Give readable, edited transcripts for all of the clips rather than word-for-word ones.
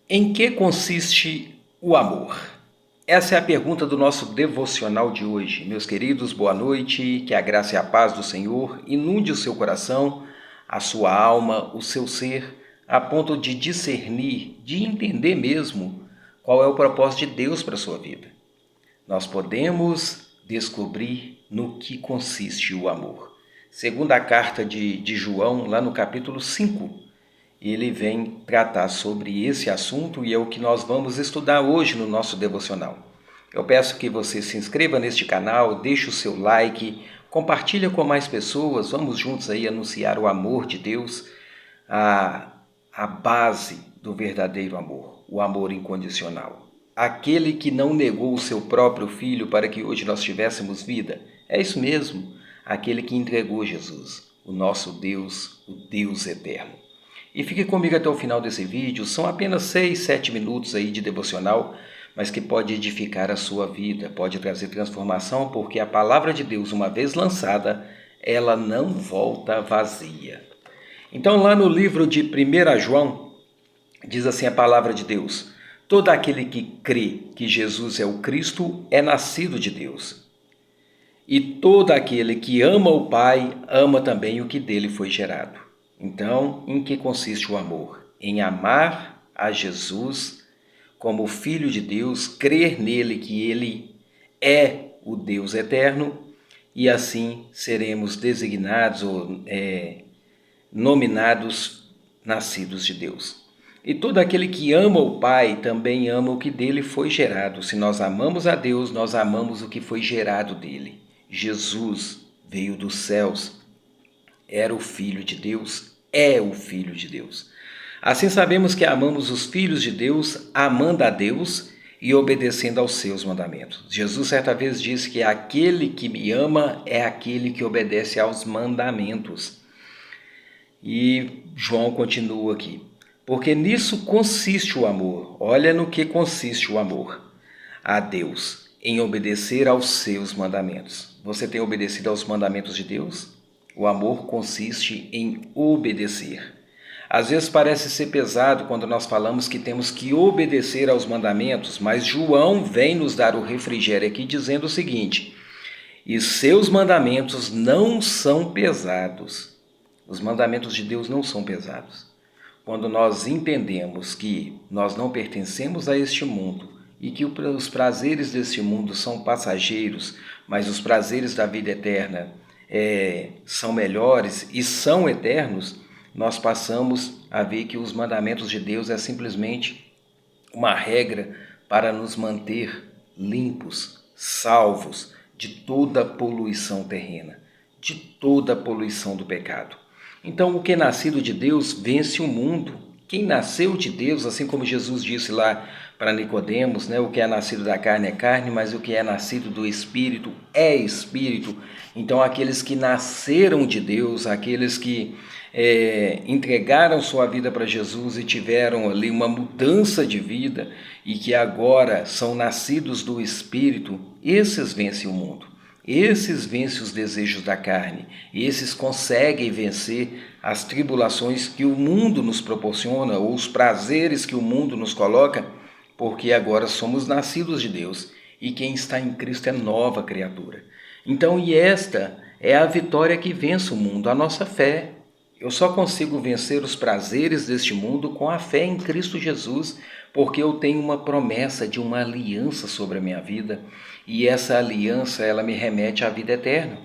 Em que consiste o amor? Essa é a pergunta do nosso devocional de hoje. Meus queridos, boa noite, que a graça e a paz do Senhor inunde o seu coração, a sua alma, o seu ser, a ponto de discernir, de entender mesmo qual é o propósito de Deus para a sua vida. Nós podemos descobrir no que consiste o amor. Segundo a carta de João, lá no capítulo 5, ele vem tratar sobre esse assunto e é o que nós vamos estudar hoje no nosso devocional. Eu peço que você se inscreva neste canal, deixe o seu like, compartilhe com mais pessoas, vamos juntos aí anunciar o amor de Deus, a base do verdadeiro amor, o amor incondicional. Aquele que não negou o seu próprio filho para que hoje nós tivéssemos vida. É isso mesmo, aquele que entregou Jesus, o nosso Deus, o Deus eterno. E fique comigo até o final desse vídeo, são apenas 6, 7 minutos aí de devocional, mas que pode edificar a sua vida, pode trazer transformação, porque a palavra de Deus, uma vez lançada, ela não volta vazia. Então lá no livro de 1 João, diz assim a palavra de Deus: todo aquele que crê que Jesus é o Cristo é nascido de Deus. E todo aquele que ama o Pai, ama também o que dele foi gerado. Então, em que consiste o amor? Em amar a Jesus como Filho de Deus, crer nele que ele é o Deus eterno, e assim seremos designados ou nominados nascidos de Deus. E todo aquele que ama o Pai também ama o que dele foi gerado. Se nós amamos a Deus, nós amamos o que foi gerado dele. Jesus veio dos céus, era o Filho de Deus, é o Filho de Deus. Assim sabemos que amamos os filhos de Deus, amando a Deus e obedecendo aos seus mandamentos. Jesus certa vez disse que aquele que me ama é aquele que obedece aos mandamentos. E João continua aqui. Porque nisso consiste o amor. Olha no que consiste o amor a Deus, em obedecer aos seus mandamentos. Você tem obedecido aos mandamentos de Deus? O amor consiste em obedecer. Às vezes parece ser pesado quando nós falamos que temos que obedecer aos mandamentos, mas João vem nos dar o refrigério aqui dizendo o seguinte: e seus mandamentos não são pesados. Os mandamentos de Deus não são pesados. Quando nós entendemos que nós não pertencemos a este mundo e que os prazeres deste mundo são passageiros, mas os prazeres da vida eterna são melhores e são eternos, nós passamos a ver que os mandamentos de Deus é simplesmente uma regra para nos manter limpos, salvos de toda a poluição terrena, de toda a poluição do pecado. Então, o que é nascido de Deus vence o mundo. Quem nasceu de Deus, assim como Jesus disse lá para Nicodemos, né, o que é nascido da carne é carne, mas o que é nascido do Espírito é Espírito. Então, aqueles que nasceram de Deus, aqueles que entregaram sua vida para Jesus e tiveram ali uma mudança de vida e que agora são nascidos do Espírito, esses vencem o mundo. Esses vencem os desejos da carne, esses conseguem vencer as tribulações que o mundo nos proporciona, ou os prazeres que o mundo nos coloca, porque agora somos nascidos de Deus e quem está em Cristo é nova criatura. Então, e esta é a vitória que vence o mundo, a nossa fé. Eu só consigo vencer os prazeres deste mundo com a fé em Cristo Jesus, porque eu tenho uma promessa de uma aliança sobre a minha vida, e essa aliança ela me remete à vida eterna.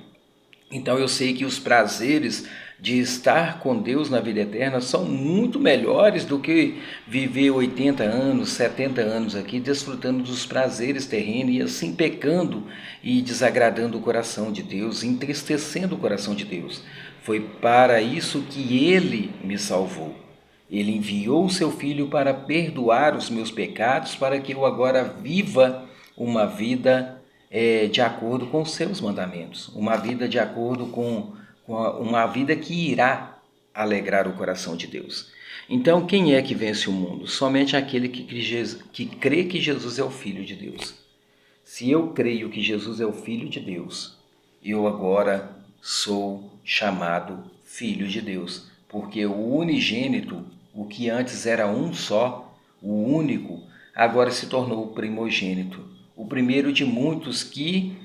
Então eu sei que os prazeres de estar com Deus na vida eterna são muito melhores do que viver 80 anos, 70 anos aqui desfrutando dos prazeres terrenos e assim pecando e desagradando o coração de Deus, entristecendo o coração de Deus. Foi para isso que Ele me salvou. Ele enviou o seu Filho para perdoar os meus pecados, para que eu agora viva uma vida de acordo com os seus mandamentos, uma vida de acordo com uma vida que irá alegrar o coração de Deus. Então, quem é que vence o mundo? Somente aquele que crê que Jesus é o Filho de Deus. Se eu creio que Jesus é o Filho de Deus, eu agora sou chamado Filho de Deus, porque o unigênito, o que antes era um só, o único, agora se tornou o primogênito, o primeiro de muitos que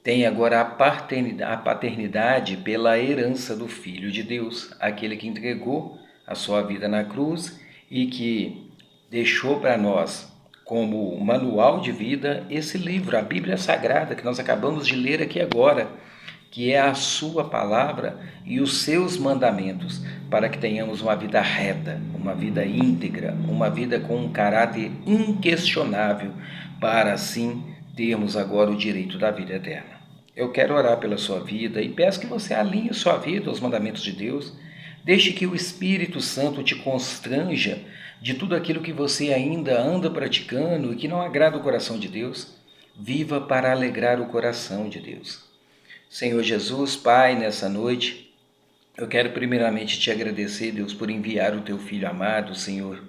tem agora a paternidade pela herança do Filho de Deus, aquele que entregou a sua vida na cruz e que deixou para nós como manual de vida esse livro, a Bíblia Sagrada, que nós acabamos de ler aqui agora, que é a sua palavra e os seus mandamentos, para que tenhamos uma vida reta, uma vida íntegra, uma vida com um caráter inquestionável, para assim termos agora o direito da vida eterna. Eu quero orar pela sua vida e peço que você alinhe sua vida aos mandamentos de Deus. Deixe que o Espírito Santo te constranja de tudo aquilo que você ainda anda praticando e que não agrada o coração de Deus. Viva para alegrar o coração de Deus. Senhor Jesus, Pai, nessa noite, eu quero primeiramente te agradecer, Deus, por enviar o teu Filho amado, Senhor,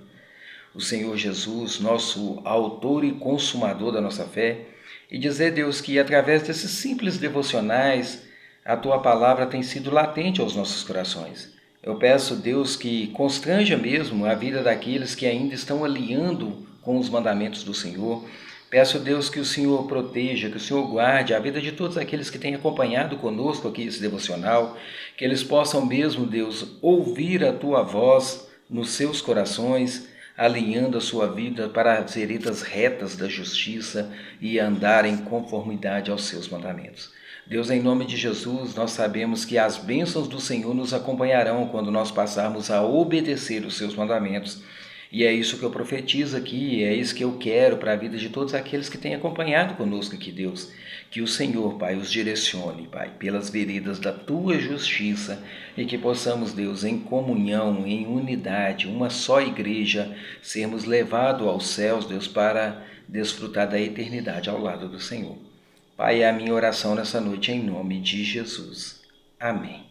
o Senhor Jesus, nosso autor e consumador da nossa fé, e dizer, Deus, que através desses simples devocionais, a tua palavra tem sido latente aos nossos corações. Eu peço, Deus, que constranja mesmo a vida daqueles que ainda estão alinhando com os mandamentos do Senhor. Peço, Deus, que o Senhor proteja, que o Senhor guarde a vida de todos aqueles que têm acompanhado conosco aqui esse devocional, que eles possam mesmo, Deus, ouvir a tua voz nos seus corações, alinhando a sua vida para as veredas retas da justiça e andar em conformidade aos seus mandamentos. Deus, em nome de Jesus, nós sabemos que as bênçãos do Senhor nos acompanharão quando nós passarmos a obedecer os seus mandamentos. E é isso que eu profetizo aqui, é isso que eu quero para a vida de todos aqueles que têm acompanhado conosco aqui, Deus. Que o Senhor, Pai, os direcione, Pai, pelas veredas da Tua justiça e que possamos, Deus, em comunhão, em unidade, uma só igreja, sermos levados aos céus, Deus, para desfrutar da eternidade ao lado do Senhor. Pai, é a minha oração nessa noite em nome de Jesus. Amém.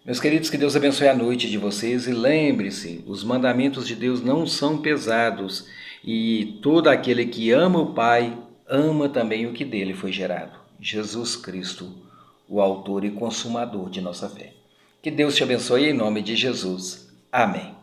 Meus queridos, que Deus abençoe a noite de vocês e lembre-se, os mandamentos de Deus não são pesados e todo aquele que ama o Pai, ama também o que dele foi gerado, Jesus Cristo, o autor e consumador de nossa fé. Que Deus te abençoe em nome de Jesus. Amém.